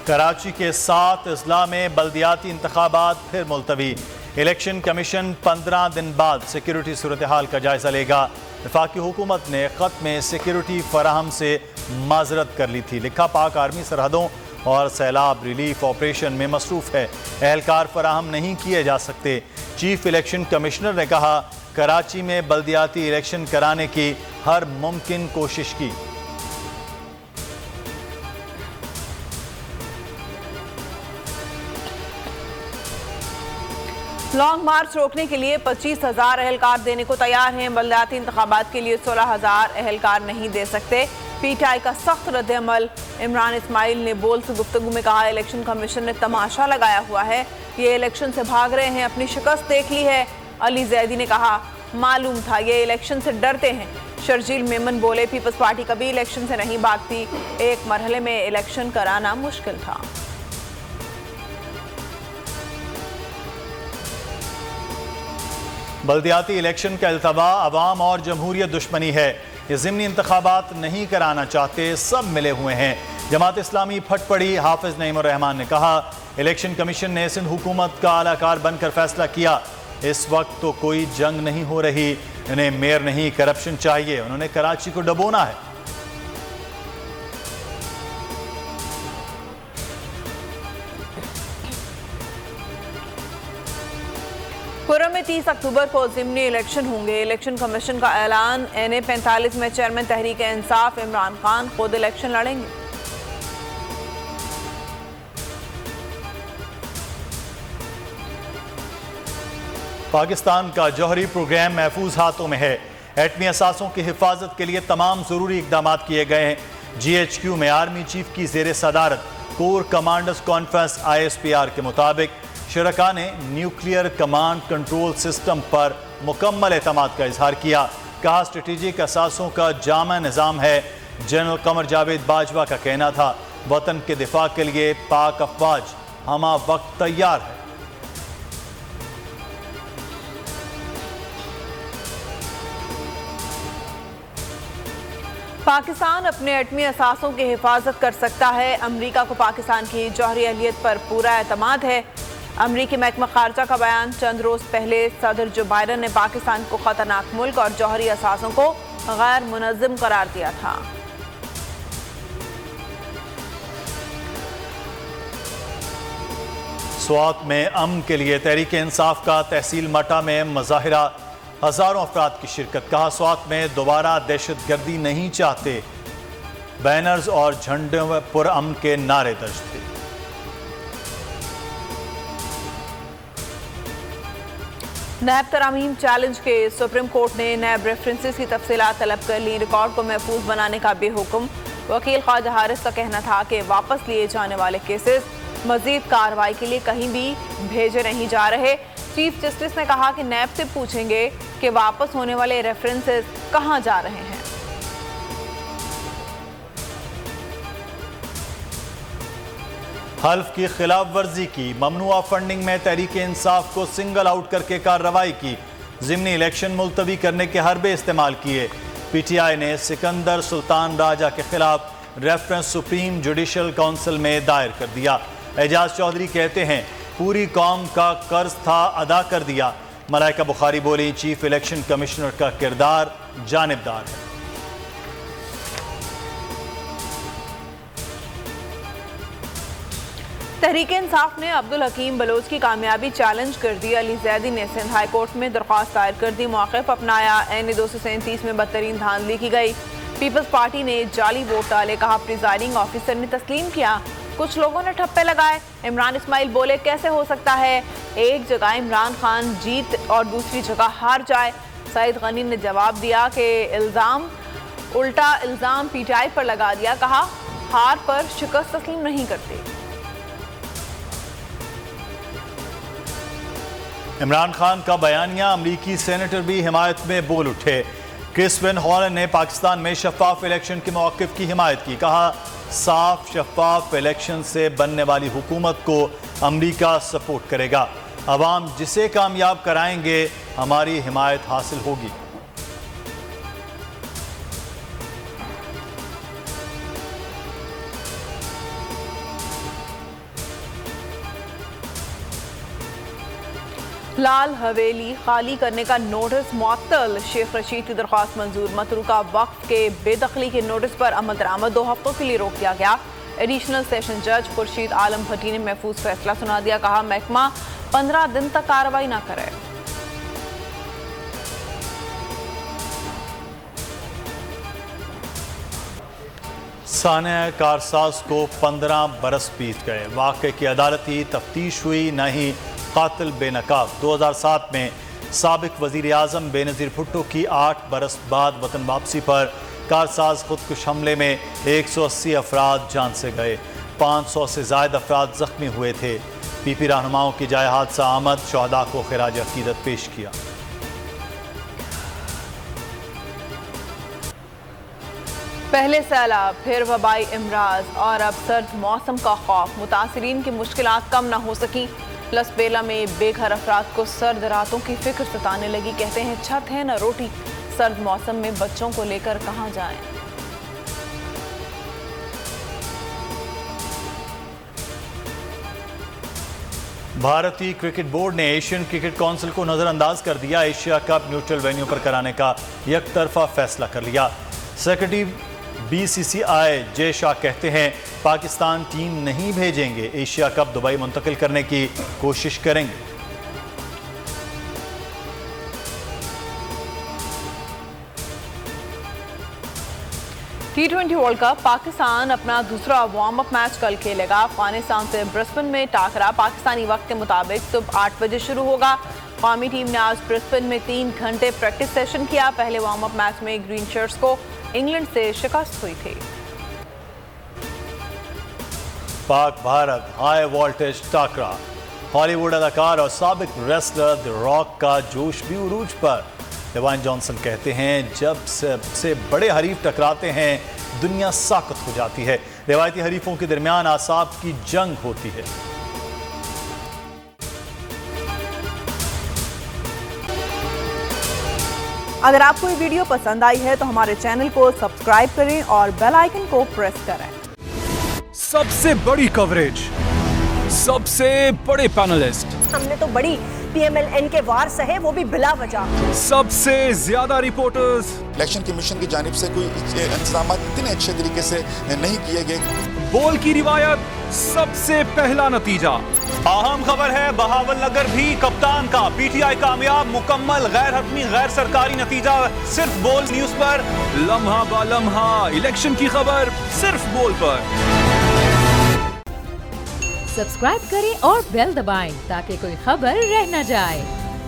कराची के 7 अजला में बल्दियाती इंतखाबात फिर मुलतवी। इलेक्शन कमीशन 15 दिन बाद सिक्योरिटी सूरत हाल का जायजा लेगा। वफाकी हुकूमत ने ख़त में सिक्योरिटी फराहम से माजरत कर ली थी। लिखा, पाक आर्मी सरहदों और सैलाब रिलीफ ऑपरेशन में मसरूफ़ है, एहलकार फराहम नहीं किए जा सकते। चीफ इलेक्शन कमिश्नर ने कहा, कराची में बल्दियाती इलेक्शन कराने की हर मुमकिन कोशिश की। लॉन्ग मार्च रोकने के लिए 25,000 एहलकार देने को तैयार हैं। बल्दियाती इंतखाबात के लिए 16,000 एहलकार नहीं दे सकते। पीटीआई का सख्त रद्द-ए-अमल। इमरान इस्माइल ने बोल से गुफ्तगू में कहा, इलेक्शन कमीशन ने तमाशा लगाया हुआ है, ये इलेक्शन से भाग रहे हैं, अपनी शिकस्त देख ली है। अली जैदी ने कहा, मालूम था ये इलेक्शन से डरते हैं। शर्जील मेमन बोले, पीपल्स पार्टी कभी इलेक्शन से नहीं भागती, एक मरहले में इलेक्शन कराना मुश्किल था। बल्दियाती इलेक्शन का इल्तवा अवाम और जमहूरियत दुश्मनी है, ये ज़िमनी इंतखाबात नहीं कराना चाहते, सब मिले हुए हैं। जमात इस्लामी फट पड़ी। हाफिज नईम उर रहमान ने कहा, इलेक्शन कमीशन ने सिंध हुकूमत का आलाकार बनकर फैसला किया, इस वक्त तो कोई जंग नहीं हो रही, इन्हें मेयर नहीं करप्शन चाहिए, उन्होंने कराची को डबोना है। पुरम में 30 अक्टूबर को ज़िमनी इलेक्शन होंगे। इलेक्शन कमीशन का ऐलान। NA 45 में चेयरमैन तहरीक इंसाफ इमरान खान खुद इलेक्शन लड़ेंगे। पाकिस्तान का जौहरी प्रोग्राम महफूज हाथों में है। एटमी असासों की हिफाजत के लिए तमाम ज़रूरी इकदाम किए गए हैं। GHQ में आर्मी चीफ की ज़ेर सदारत कोर कमांडर्स कॉन्फ्रेंस ISPR के मुताबिक शरका ने न्यूक्लियर कमांड कंट्रोल सिस्टम पर मुकम्मल एतमाद का इजहार किया। कहा, स्ट्रेटेजिक असासों का जामा निज़ाम है। जनरल कमर जावेद बाजवा का कहना था, वतन के दिफा के लिए पाक अफवाज हमा वक्त तैयार है। पाकिस्तान अपने एटमी असासों की हिफाजत कर सकता है। अमरीका को पाकिस्तान की जौहरी अहलियत पर पूरा एतमाद है। अमरीकी महकमा खारजा का बयान। चंद रोज पहले सदर जो बाइडन ने पाकिस्तान को खतरनाक मुल्क और जौहरी असासों को गैर मुनज़्ज़म करार दिया था। स्वात में अमन के लिए तहरीक इंसाफ का तहसील मटा में मुजाहिरा, हजारों अफराद की शिरकत। कहा, स्वात में दोबारा दहशत गर्दी नहीं चाहते, बैनर्स और झंडे पुरअमन के नारे दर्ज थे। नैब तरामीम चैलेंज के सुप्रीम कोर्ट ने नैब रेफरेंसेस की तफसीलात तलब कर ली। रिकॉर्ड को महफूज बनाने का बेहुक्म। वकील ख्वाजा हारिस का कहना था कि वापस लिए जाने वाले केसेस मजीद कार्रवाई के लिए कहीं भी भेजे नहीं जा रहे। चीफ जस्टिस ने कहा कि नैब से पूछेंगे कि वापस होने वाले रेफरेंसेस कहां जा रहे हैं। हल्फ की खिलाफ वर्जी की। ममनुआ फंडिंग में तहरीक इंसाफ को सिंगल आउट करके कार्रवाई की। ज़िमनी इलेक्शन मुलतवी करने के हरबे इस्तेमाल किए। PTI ने सिकंदर सुल्तान राजा के खिलाफ रेफरेंस सुप्रीम जुडिशल काउंसिल में दायर कर दिया। एजाज चौधरी कहते हैं, पूरी कौम का कर्ज था, अदा कर दिया। मलाइका बुखारी बोली, चीफ इलेक्शन कमिश्नर का किरदार जानिबदार है। तहरीक इंसाफ ने अब्दुल हकीम बलोच की कामयाबी चैलेंज कर दी। अली जैदी ने सिंध हाई कोर्ट में दरख्वास्त दायर कर दी। मौक़िफ़ अपनाया। NA 237 में बदतरीन धांधली की गई। पीपल्स पार्टी ने जाली वोट डाले। कहा, प्रिजाइडिंग ऑफिसर ने तस्लीम किया, कुछ लोगों ने ठप्पे लगाए। इमरान इस्माइल बोले, कैसे हो सकता है एक जगह इमरान खान जीत और दूसरी जगह हार जाए। सईद गनी ने जवाब दिया कि उल्टा इल्ज़ाम PTI पर लगा दिया। कहा, हार पर शिकस्त तस्लीम नहीं करते। इमरान खान का बयानिया। अमरीकी सेनेटर भी हिमायत में बोल उठे। क्रिस वैन हॉलन ने पाकिस्तान में शफाफ इलेक्शन के मौक़िफ़ की हिमायत की। कहा, साफ शफाफ इलेक्शन से बनने वाली हुकूमत को अमरीका सपोर्ट करेगा। अवाम जिसे कामयाब कराएंगे हमारी हिमायत हासिल होगी। लाल हवेली खाली करने का नोटिस मुअत्तल, शेख रशीद की दरख्वास्त मंजूर। मतरूका वक्फ के बेदखली के नोटिस पर अमल दरामद 2 हफ्तों के लिए रोक दिया गया। एडिशनल सेशन जज खुर्शीद आलम भट्टी ने महफूज फैसला सुना दिया। कहा महकमा 15 दिन तक कार्रवाई न करे। सानिया कारसाज को 15 बरस बीत गए। वाक़े की अदालती तफ्तीश हुई, न ही कातिल बेनकाब। 2007 में साबिक वज़ीर आज़म बेनज़ीर भुट्टो की 8 बरस बाद वतन वापसी पर कारसाज खुदकुश हमले में 180 अफराद जान से गए, 500 से ज़ायद अफराद ज़ख्मी हुए थे। पीपी रहनुमाओं की जाए हादसा आमद, शहदा को खिराज अकीदत पेश किया। पहले सैलाब, फिर वबाई इमराज और अब सर्द मौसम का खौफ। मुतासरीन की मुश्किलात कम ना हो सकी। लसबेला में बेघर अफराद को सर्द रातों की फिक्र सताने लगी। कहते हैं छत है न रोटी, सर्द मौसम में बच्चों को लेकर कहाँ जाएं। भारतीय क्रिकेट बोर्ड ने एशियन क्रिकेट काउंसिल को नजरअंदाज कर दिया। एशिया कप न्यूट्रल वेन्यू पर कराने का एकतरफा फैसला कर लिया। सेक्रेटरी BCCI जय शाह कहते हैं पाकिस्तान टीम नहीं भेजेंगे, एशिया कप दुबई मुंतकिल करने की कोशिश करेंगे। T20 वर्ल्ड कप पाकिस्तान अपना दूसरा वार्म अप मैच कल खेलेगा। अफगानिस्तान से ब्रिस्बेन में टाकरा पाकिस्तानी वक्त के मुताबिक सुबह 8 बजे शुरू होगा। कौमी टीम ने आज ब्रिस्बेन में 3 घंटे प्रैक्टिस सेशन किया। पहले वार्म अप मैच में ग्रीन शर्ट्स को इंग्लैंड से शिकस्त हुई थी। Pak Bharat high voltage टाकरा, Hollywood अदाकार और साबिक रेसलर द रॉक का जोश भी उरूज पर। डिवाइन जॉनसन कहते हैं जब सबसे बड़े हरीफ टकराते हैं दुनिया साकत हो जाती है। रिवायती हरीफों के दरमियान आसाब की जंग होती है। अगर आपको ये वीडियो पसंद आई है तो हमारे चैनल को सब्सक्राइब करें और बेल आइकन को प्रेस करें। सबसे बड़ी कवरेज, सबसे बड़े पैनलिस्ट, हमने तो बड़ी PMLN के वार सहे, वो भी बिला वजह। सबसे ज्यादा रिपोर्टर्स, इलेक्शन कमीशन की जानिब से कोई इंतजाम इतने अच्छे तरीके से नहीं किए गए। बोल की रिवायत, सबसे पहला नतीजा। अहम खबर है बहावलनगर भी कप्तान का, PTI कामयाब, मुकम्मल गैर हतमी गैर सरकारी नतीजा सिर्फ बोल न्यूज पर। लम्हा बा लम्हा इलेक्शन की खबर सिर्फ बोल पर। सब्सक्राइब करें और बेल दबाएं ताकि कोई खबर रह न जाए।